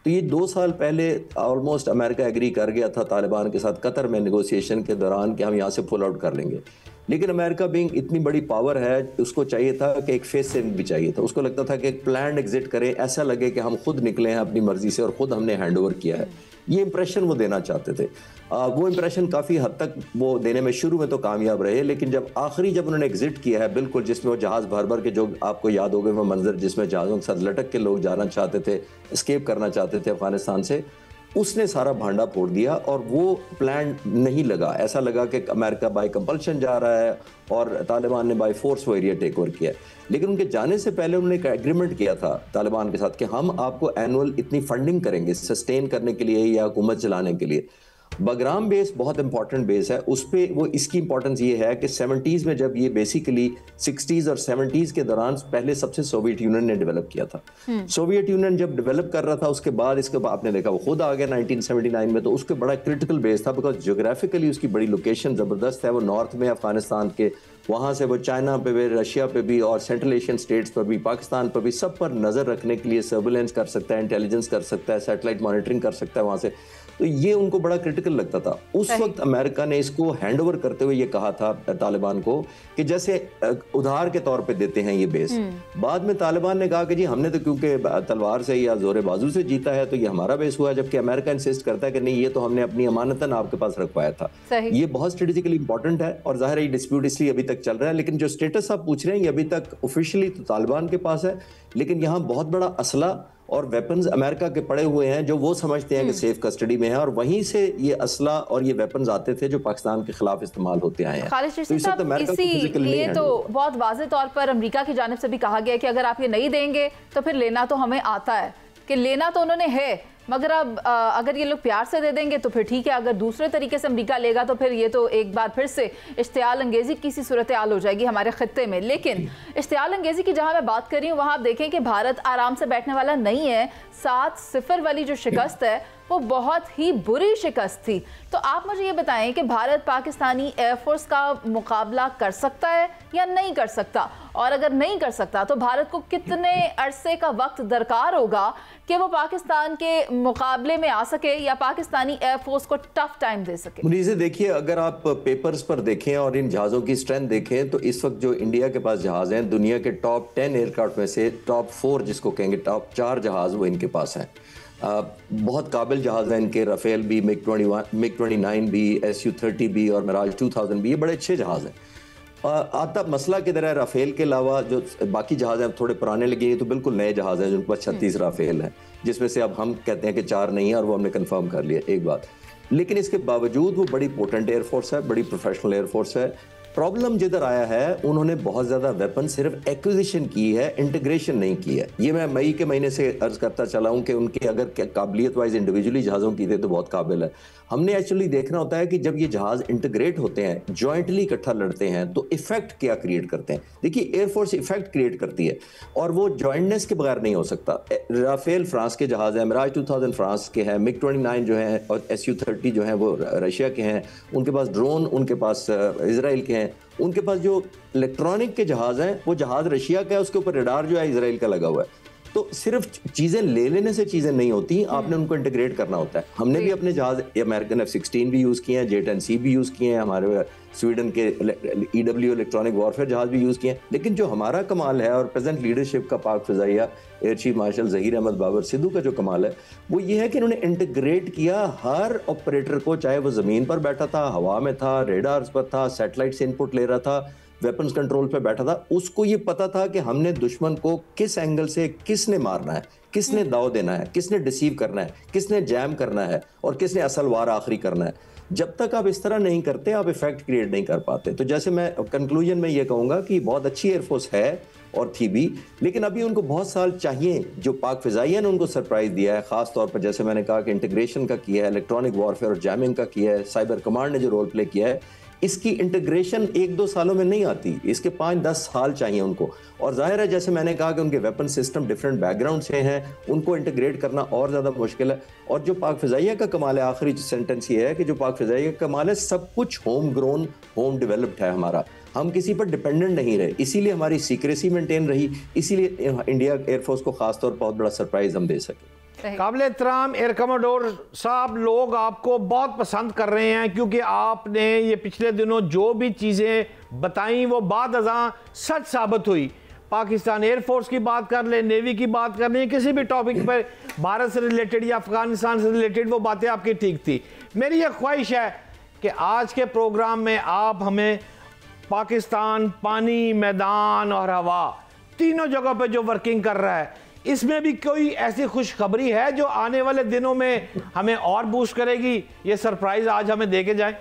تو یہ 2 سال پہلے آلموسٹ امریکہ ایگری کر گیا تھا طالبان کے ساتھ قطر میں نیگوسیشن کے دوران کہ ہم یہاں سے پل آؤٹ کر لیں گے. لیکن امریکہ بینگ اتنی بڑی پاور ہے, اس کو چاہیے تھا کہ ایک فیس سیونگ بھی چاہیے تھا. اس کو لگتا تھا کہ ایک پلانڈ ایگزٹ کریں, ایسا لگے کہ ہم خود نکلے ہیں اپنی مرضی سے اور خود ہم نے ہینڈ اوور کیا ہے. یہ امپریشن وہ دینا چاہتے تھے. وہ امپریشن کافی حد تک وہ دینے میں شروع میں تو کامیاب رہے, لیکن جب انہوں نے ایگزٹ کیا ہے بالکل, جس میں وہ جہاز بھر بھر کے, جو آپ کو یاد ہوگا وہ منظر جس میں جہازوں کے ساتھ لٹک کے لوگ جانا چاہتے تھے, اسکیپ کرنا چاہتے تھے افغانستان سے, اس نے سارا بھانڈا پھوڑ دیا. اور وہ پلان نہیں لگا, ایسا لگا کہ امریکہ بائی کمپلشن جا رہا ہے اور طالبان نے بائی فورس وہ ایریا ٹیک اوور کیا. لیکن ان کے جانے سے پہلے انہوں نے ایک ایگریمنٹ کیا تھا طالبان کے ساتھ کہ ہم آپ کو اینول اتنی فنڈنگ کریں گے سسٹین کرنے کے لیے یا حکومت چلانے کے لیے. بگرام بیس بہت امپورٹنٹ بیس ہے, اس پہ وہ اس کی امپورٹنس یہ ہے کہ 70s میں جب یہ بیسیکلی 60s اور 70s کے دوران پہلے سب سے سوویت یونین نے ڈیولپ کیا تھا. سوویت یونین جب ڈیولپ کر رہا تھا, اس کے بعد آپ نے دیکھا وہ خود آ گیا 1979 میں, تو اس کے بڑا کرٹیکل بیس تھا بیکاز جیوگرافیکلی اس کی بڑی لوکیشن زبردست ہے. وہ نارتھ میں افغانستان کے, وہاں سے وہ چائنا پہ بھی, رشیا پہ بھی, اور سینٹرل ایشین اسٹیٹس پر بھی, پاکستان پر بھی, سب پر نظر رکھنے کے لیے سرویلنس کر سکتا ہے, انٹیلیجنس کر سکتا ہے, سیٹلائٹ مانیٹرنگ کر سکتا ہے وہاں سے. تو یہ ان کو بڑا کرٹیکل لگتا تھا. اس وقت امریکہ نے اس کو ہینڈ اوور کرتے ہوئے یہ کہا تھا طالبان کو کہ جیسے ادھار کے طور پہ دیتے ہیں یہ بیس. بعد میں طالبان نے کہا کہ جی ہم نے تو کیونکہ تلوار سے یا زور بازو سے جیتا ہے تو یہ ہمارا بیس ہوا, جبکہ امریکہ انسسٹ کرتا ہے کہ نہیں, یہ تو ہم نے اپنی امانتاً آپ کے پاس رکھوایا تھا. یہ بہت اسٹریٹجیکلی امپورٹنٹ ہے, اور ظاہر ہے یہ ڈسپیوٹ اس لیے ابھی تک چل رہا ہے. لیکن جو اسٹیٹس آپ پوچھ رہے ہیں یہ ابھی تک آفیشیلی تو طالبان کے پاس ہے, لیکن یہاں بہت بڑا اسلحہ اور ویپنز امریکہ کے پڑے ہوئے ہیں جو وہ سمجھتے ہیں کہ سیف کسٹڈی میں ہے, اور وہیں سے یہ اسلحہ اور یہ ویپنز آتے تھے جو پاکستان کے خلاف استعمال ہوتے آئے ہیں. خالد چشتی صاحب, یہ تو بہت واضح طور پر امریکہ کی جانب سے بھی کہا گیا ہے کہ اگر آپ یہ نہیں دیں گے تو پھر لینا تو ہمیں آتا ہے, کہ لینا تو انہوں نے ہے, مگر اب اگر یہ لوگ پیار سے دے دیں گے تو پھر ٹھیک ہے, اگر دوسرے طریقے سے امریکہ لے گا تو پھر یہ تو ایک بار پھر سے اشتعال انگیزی کی سی صورتحال ہو جائے گی ہمارے خطے میں. لیکن اشتعال انگیزی کی جہاں میں بات کر رہی ہوں, وہاں آپ دیکھیں کہ بھارت آرام سے بیٹھنے والا نہیں ہے. 7-0 والی جو شکست ہے وہ بہت ہی بری شکست تھی. تو آپ مجھے یہ بتائیں کہ بھارت پاکستانی ایئر فورس کا مقابلہ کر سکتا ہے یا نہیں کر سکتا, اور اگر نہیں کر سکتا تو بھارت کو کتنے عرصے کا وقت درکار ہوگا کہ وہ پاکستان کے مقابلے میں آ سکے یا پاکستانی ایئر فورس کو ٹف ٹائم دے سکے؟ منیزہ دیکھیے, اگر آپ پیپرز پر دیکھیں اور ان جہازوں کی اسٹرینتھ دیکھیں تو اس وقت جو انڈیا کے پاس جہاز ہیں, دنیا کے ٹاپ 10 ایئرکرافٹ میں سے ٹاپ 4 جس کو کہیں گے, ٹاپ 4 جہاز وہ ان کے پاس ہیں. بہت قابل جہاز ہیں ان کے, رافیل بھی, MiG 29 بھی, SU-30 بھی اور میراج 2000 بھی, یہ بڑے اچھے جہاز ہیں. آتا مسئلہ کدھر ہے, رافیل کے علاوہ جو باقی جہاز ہیں تھوڑے پرانے لگے, یہ تو بالکل نئے جہاز ہیں جن کے پاس 36 رافیل ہیں, جس میں سے اب ہم کہتے ہیں کہ 4 نہیں ہیں اور وہ ہم نے کنفرم کر لیا, ایک بات. لیکن اس کے باوجود وہ بڑی پوٹنٹ ایئر فورس ہے, بڑی پروفیشنل ایئر فورس ہے. پرابلم جدھر آیا ہے, انہوں نے بہت زیادہ ویپن صرف ایکوزیشن کی ہے, انٹیگریشن نہیں کی ہے. یہ میں مئی کے مہینے سے عرض کرتا چلا ہوں کہ ان کے اگر قابلیت وائز انڈیویجولی جہازوں کی تھے تو بہت قابل ہے. ہم نے ایکچولی دیکھنا ہوتا ہے کہ جب یہ جہاز انٹیگریٹ ہوتے ہیں, جوائنٹلی اکٹھا لڑتے ہیں, تو ایفیکٹ کیا کریٹ کرتے ہیں. دیکھیے ایئر فورس ایفیکٹ کریٹ کرتی ہے اور وہ جوائنٹنس کے بغیر نہیں ہو سکتا. رافیل فرانس کے جہاز ہیں, میراج 2000 فرانس کے ہیں, MiG 29 جو ہیں اور SU-30 جو ہیں وہ رشیا کے ہیں, ان کے پاس ڈرون ان کے پاس اسرائیل کے ہیں, ان کے پاس جو الیکٹرانک کے جہاز ہیں وہ جہاز رشیا کا ہے, اس کے اوپر ریڈار جو ہے اسرائیل کا لگا ہوا ہے. تو صرف چیزیں لے لینے سے چیزیں نہیں ہوتی, آپ نے ان کو انٹیگریٹ کرنا ہوتا ہے. ہم نے بھی اپنے جہاز امریکن F-16 بھی یوز کیے ہیں, J-10C بھی یوز کیے ہیں, ہمارے سویڈن کے EW الیکٹرانک وارفیئر جہاز بھی یوز کیے ہیں. لیکن جو ہمارا کمال ہے اور پریزنٹ لیڈرشپ کا پاک فضائیہ air chief marshal Zaheer Ahmed Babar Sidhu کا جو کمال ہے وہ یہ ہے کہ انہوں نے انٹیگریٹ کیا ہر آپریٹر کو, چاہے وہ زمین پر بیٹھا تھا, ہوا میں تھا, ریڈارز پر تھا, سیٹلائٹ سے انپٹ لے رہا تھا, ویپنز کنٹرول پہ بیٹھا تھا. اس کو یہ پتا تھا کہ ہم نے دشمن کو کس اینگل سے کس نے مارنا ہے, کس نے داؤ دینا ہے, کس نے ڈیسیو کرنا ہے, کس نے جیم کرنا ہے اور کس نے اصل وار آخری کرنا ہے. جب تک آپ اس طرح نہیں کرتے آپ ایفیکٹ کریٹ نہیں کر پاتے. تو جیسے میں کنکلوژن میں یہ کہوں گا کہ بہت اچھی ایئر فورس ہے اور تھی بھی, لیکن ابھی ان کو بہت سال چاہیے. جو پاک فضائیہ نے ان کو سرپرائز دیا ہے, خاص طور پر جیسے میں نے کہا کہ انٹیگریشن کا کیا ہے, الیکٹرانک وارفیئر اور جیمنگ کا کیا ہے, سائبر کمانڈ نے جو رول پلے کیا ہے, اس کی انٹیگریشن 1-2 سالوں میں نہیں آتی, اس کے 5-10 سال چاہیے ان کو. اور ظاہر ہے جیسے میں نے کہا کہ ان کے weapon system different back ground سے ہیں, ان کو انٹیگریٹ کرنا اور زیادہ مشکل ہے. اور جو پاک فضائیہ کا کمال ہے, آخری سینٹنس یہ ہے کہ جو پاک فضائیہ کا کمال ہے, سب کچھ ہوم گرون, ہوم ڈیولپڈ ہے ہمارا. ہم کسی پر ڈیپینڈنٹ نہیں رہے, اسی لیے ہماری سیکریسی مینٹین رہی, اسی لیے انڈیا ایئر فورس کو خاص طور پر بہت بڑا سرپرائز ہم دے سکے. قابل احترام ایئر کموڈور صاحب, لوگ آپ کو بہت پسند کر رہے ہیں کیونکہ آپ نے یہ پچھلے دنوں جو بھی چیزیں بتائیں وہ بعد ازاں سچ ثابت ہوئی. پاکستان ایئر فورس کی بات کر لیں, نیوی کی بات کر لیں, کسی بھی ٹاپک پر بھارت سے ریلیٹڈ یا افغانستان سے ریلیٹڈ, وہ باتیں آپ کی ٹھیک تھی. میری یہ خواہش ہے کہ آج کے پروگرام میں آپ ہمیں پاکستان پانی, میدان اور ہوا تینوں جگہ پہ جو ورکنگ کر رہا ہے, اس میں بھی کوئی ایسی خوشخبری ہے جو آنے والے دنوں میں ہمیں اور بوسٹ کرے گی؟ یہ سرپرائز آج ہمیں دے کے جائیں.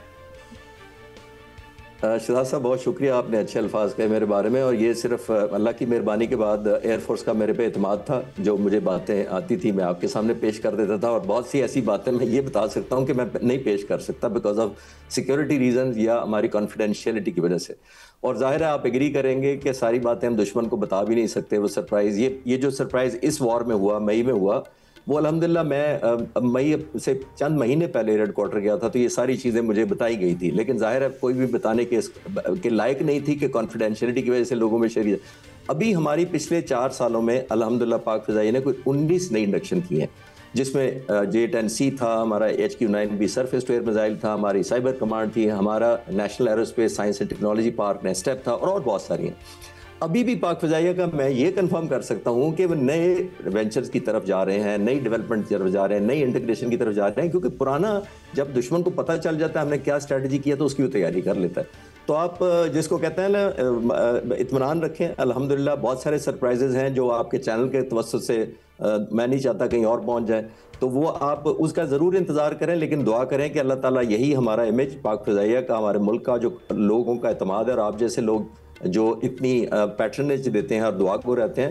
شہزاد صاحب بہت شکریہ, آپ نے اچھے الفاظ کہے میرے بارے میں, اور یہ صرف اللہ کی مہربانی کے بعد ایئر فورس کا میرے پہ اعتماد تھا. جو مجھے باتیں آتی تھی میں آپ کے سامنے پیش کر دیتا تھا, اور بہت سی ایسی باتیں میں یہ بتا سکتا ہوں کہ میں نہیں پیش کر سکتا بیکاز آف سیکیورٹی ریزنز یا ہماری کانفیڈینشیلٹی کی وجہ سے. اور ظاہر ہے آپ ایگری کریں گے کہ ساری باتیں ہم دشمن کو بتا بھی نہیں سکتے. وہ سرپرائز, یہ جو سرپرائز اس وار میں ہوا, مئی میں ہوا, وہ الحمدللہ میں مئی سے چند مہینے پہلے ریڈ کوارٹر گیا تھا تو یہ ساری چیزیں مجھے بتائی گئی تھی, لیکن ظاہر ہے کوئی بھی بتانے کے لائق نہیں تھی کہ کانفیڈینشیلٹی کی وجہ سے لوگوں میں شیئر. ابھی ہماری پچھلے 4 سالوں میں الحمدللہ پاک فضائیہ نے کوئی 19 نئی انڈکشن کی ہیں, جس میں J-10C تھا, ہمارا HQ-9B surface to year missile تھا, ہماری سائبر کمانڈ تھی, ہمارا national aerospace science and technology park NASTP تھا, اور بہت ساری ہیں. ابھی بھی پاک فضائیہ کا میں یہ کنفرم کر سکتا ہوں کہ وہ نئے وینچرز کی طرف جا رہے ہیں, نئی ڈیولپمنٹ کی طرف جا رہے ہیں, نئی انٹیگریشن کی طرف جا رہے ہیں, کیونکہ پرانا جب دشمن کو پتہ چل جاتا ہے ہم نے کیا اسٹریٹجی کیا تو اس کی وہ تیاری کر لیتا ہے. تو آپ جس کو کہتے ہیں نا اطمینان رکھیں, الحمدللہ بہت سارے سرپرائزز ہیں جو آپ کے چینل کے توسط سے میں نہیں چاہتا کہیں اور پہنچ جائیں, تو وہ آپ اس کا ضرور انتظار کریں, لیکن دعا کریں کہ اللہ تعالیٰ یہی ہمارا امیج پاک فضائیہ کا, ہمارے ملک کا جو لوگوں کا اعتماد ہے, اور آپ جیسے لوگ جو اتنی پیٹرنیج دیتے ہیں اور دعا کو رہتے ہیں,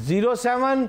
07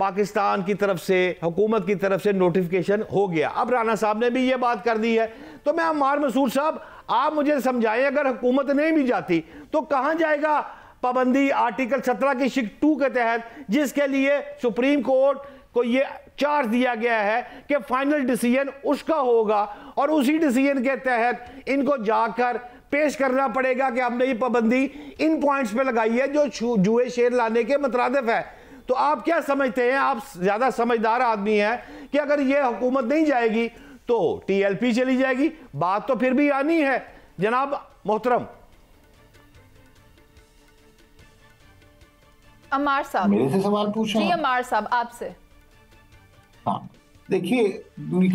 پاکستان کی طرف سے, حکومت کی طرف سے نوٹیفیکیشن ہو گیا. اب رانا صاحب نے بھی یہ بات کر دی ہے. تو میں عمار مسعود صاحب آپ مجھے سمجھائیں, اگر حکومت نہیں بھی جاتی تو کہاں جائے گا پابندی آرٹیکل 17 کی شق 2 کے تحت, جس کے لیے سپریم کورٹ کو یہ چارج دیا گیا ہے کہ فائنل ڈیسیجن اس کا ہوگا, اور اسی ڈیسیجن کے تحت ان کو جا کر پیش کرنا پڑے گا کہ ہم نے یہ پابندی ان پوائنٹس پہ لگائی ہے جو جوئے شیر لانے کے مترادف ہے. تو آپ کیا سمجھتے ہیں, آپ زیادہ سمجھدار آدمی ہیں, کہ اگر یہ حکومت نہیں جائے گی تو ٹی ایل پی چلی جائے گی؟ بات تو پھر بھی آنی ہے جناب محترم. عمار صاحب میرے سے سوال پوچھا. جی عمار صاحب آپ سے. ہاں دیکھیے,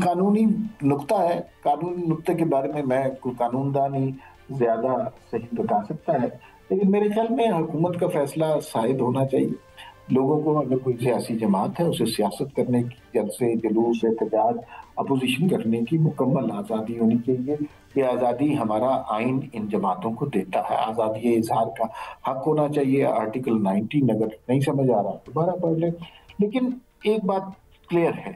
قانونی نقطہ ہے, قانونی نقطے کے بارے میں کوئی قانون دان ہی زیادہ صحیح بتا سکتا ہے, لیکن میرے خیال میں حکومت کا فیصلہ شاید ہونا چاہیے. لوگوں کو اگر کوئی سیاسی جماعت ہے اسے سیاست کرنے کی, جلسے جلوس احتجاج اپوزیشن کرنے کی مکمل آزادی ہونی چاہیے. یہ آزادی ہمارا آئین ان جماعتوں کو دیتا ہے. آزادی اظہار کا حق ہونا چاہیے. آرٹیکل 19 اگر نہیں سمجھ آ رہا دوبارہ پڑھ لیں. لیکن ایک بات کلیئر ہے,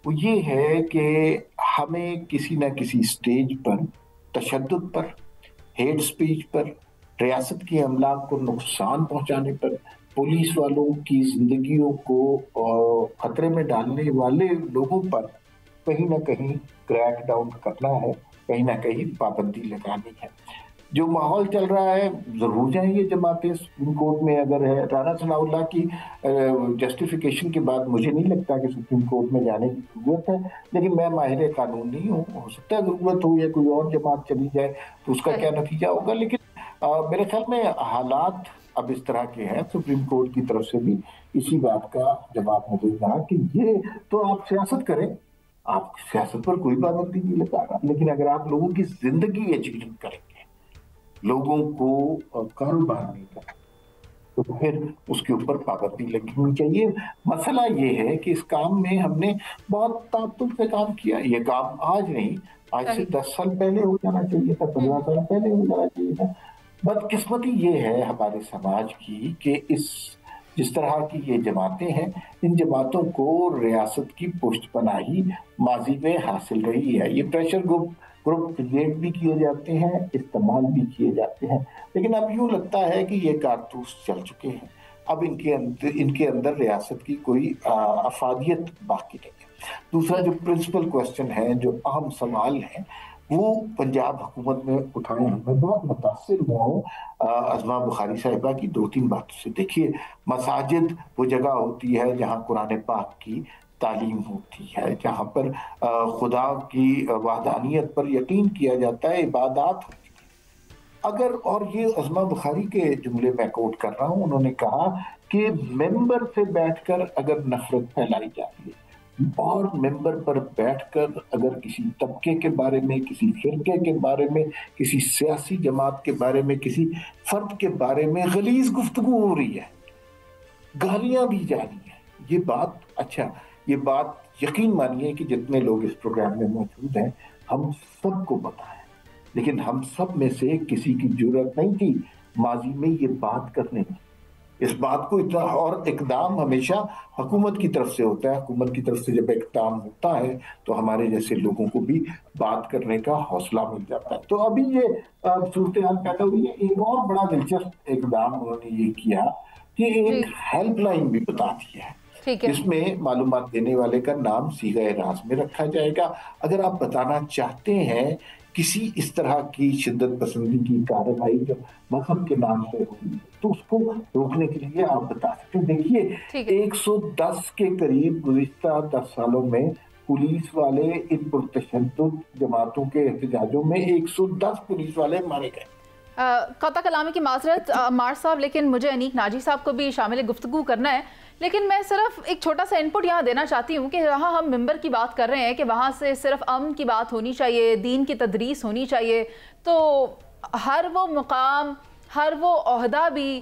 وہ یہ ہے کہ ہمیں کسی نہ کسی سٹیج پر تشدد پر, ہیٹ سپیچ پر, ریاست کے املاک کو نقصان پہنچانے پر, پولیس والوں کی زندگیوں کو خطرے میں ڈالنے والے لوگوں پر کہیں نہ کہیں کریک ڈاؤن کرنا ہے, کہیں نہ کہیں پابندی لگانی ہے. جو ماحول چل رہا ہے ضرور جائیں یہ جماعتیں سپریم کورٹ میں. اگر ہے رانا ثناء اللہ کی جسٹیفیکیشن کے بعد مجھے نہیں لگتا کہ سپریم کورٹ میں جانے کی ضرورت ہے, لیکن میں ماہر قانون نہیں ہوں, ہو سکتا ہے ضرورت ہو یا کوئی اور جماعت چلی جائے تو اس کا کیا نتیجہ ہوگا. لیکن میرے خیال میں حالات اب اس طرح کے ہیں. سپریم کورٹ کی طرف سے بھی اسی بات کا جواب ملے گا کہ یہ تو آپ سیاست کریں, آپ سیاست پر کوئی پابندی نہیں لگا رہا, لیکن اگر آپ لوگوں کی زندگی ایجوکیٹ کریں گے, لوگوں کو کاروبار نہیں کریں, تو پھر اس کے اوپر پابندی لگی ہونی چاہیے. مسئلہ یہ ہے کہ اس کام میں ہم نے بہت تعطل سے کام کیا. یہ کام آج نہیں, آج سے 10 سال پہلے ہو جانا چاہیے تھا, 15 سال پہلے ہو جانا چاہیے تھا. بدقسمتی یہ ہے ہمارے سماج کی کہ جس طرح کی یہ جماعتیں ہیں, ان جماعتوں کو ریاست کی پشت پناہی ماضی میں حاصل رہی ہے. یہ پریشر گروپ کریٹ بھی کیے جاتے ہیں, استعمال بھی کیے جاتے ہیں, لیکن اب یوں لگتا ہے کہ یہ کارتوس چل چکے ہیں. اب ان کے اندر ریاست کی کوئی افادیت باقی نہیں ہے. دوسرا جو پرنسپل کوسچن ہے, جو اہم سوال ہے, وہ پنجاب حکومت میں اٹھائے ہیں. میں بہت متاثر ہوا ہوں عظما بخاری صاحبہ کی 2-3 باتوں سے. دیکھیے, مساجد وہ جگہ ہوتی ہے جہاں قرآن پاک کی تعلیم ہوتی ہے, جہاں پر خدا کی وحدانیت پر یقین کیا جاتا ہے, عبادات ہوتی ہے. اگر, اور یہ عظما بخاری کے جملے میں کوٹ کر رہا ہوں, انہوں نے کہا کہ ممبر سے بیٹھ کر اگر نفرت پھیلائی جاتی ہے, اور ممبر پر بیٹھ کر اگر کسی طبقے کے بارے میں, کسی فرقے کے بارے میں, کسی سیاسی جماعت کے بارے میں, کسی فرد کے بارے میں غلیظ گفتگو ہو رہی ہے, گالیاں دی جا رہی ہیں, یہ بات, اچھا یہ بات یقین مانیے کہ جتنے لوگ اس پروگرام میں موجود ہیں ہم سب کو پتہ ہے, لیکن ہم سب میں سے کسی کی جرأت نہیں تھی ماضی میں یہ بات کرنے کی. اس بات کو اتنا, اور اقدام ہمیشہ حکومت کی طرف سے ہوتا ہے. حکومت کی طرف سے جب اقدام ہوتا ہے تو ہمارے جیسے لوگوں کو بھی بات کرنے کا حوصلہ مل جاتا ہے. تو ابھی یہ صورتحال پیدا ہوئی ہے. ایک اور بڑا دلچسپ اقدام انہوں نے یہ کیا کہ ایک ہیلپ لائن بھی بتا دی ہے, جس میں معلومات دینے والے کا نام صیغہ راز میں رکھا جائے گا. اگر آپ بتانا چاہتے ہیں کسی اس طرح کی شدت پسندی کی کارروائی جو مذہب کے نام پہ ہوئی تو اس کو روکنے کے لیے آپ بتا سکتے ہیں. دیکھیے 110 کے قریب گزشتہ 10 سالوں میں پولیس والے ان پرتشدد جماعتوں کے احتجاجوں میں 110 پولیس والے مارے گئے. قطع کلامی کی معذرت عمار صاحب, لیکن مجھے انیک ناجی صاحب کو بھی شامل گفتگو کرنا ہے. لیکن میں صرف ایک چھوٹا سا انپٹ یہاں دینا چاہتی ہوں کہ جہاں ہم ممبر کی بات کر رہے ہیں کہ وہاں سے صرف امن کی بات ہونی چاہیے, دین کی تدریس ہونی چاہیے, تو ہر وہ مقام, ہر وہ عہدہ بھی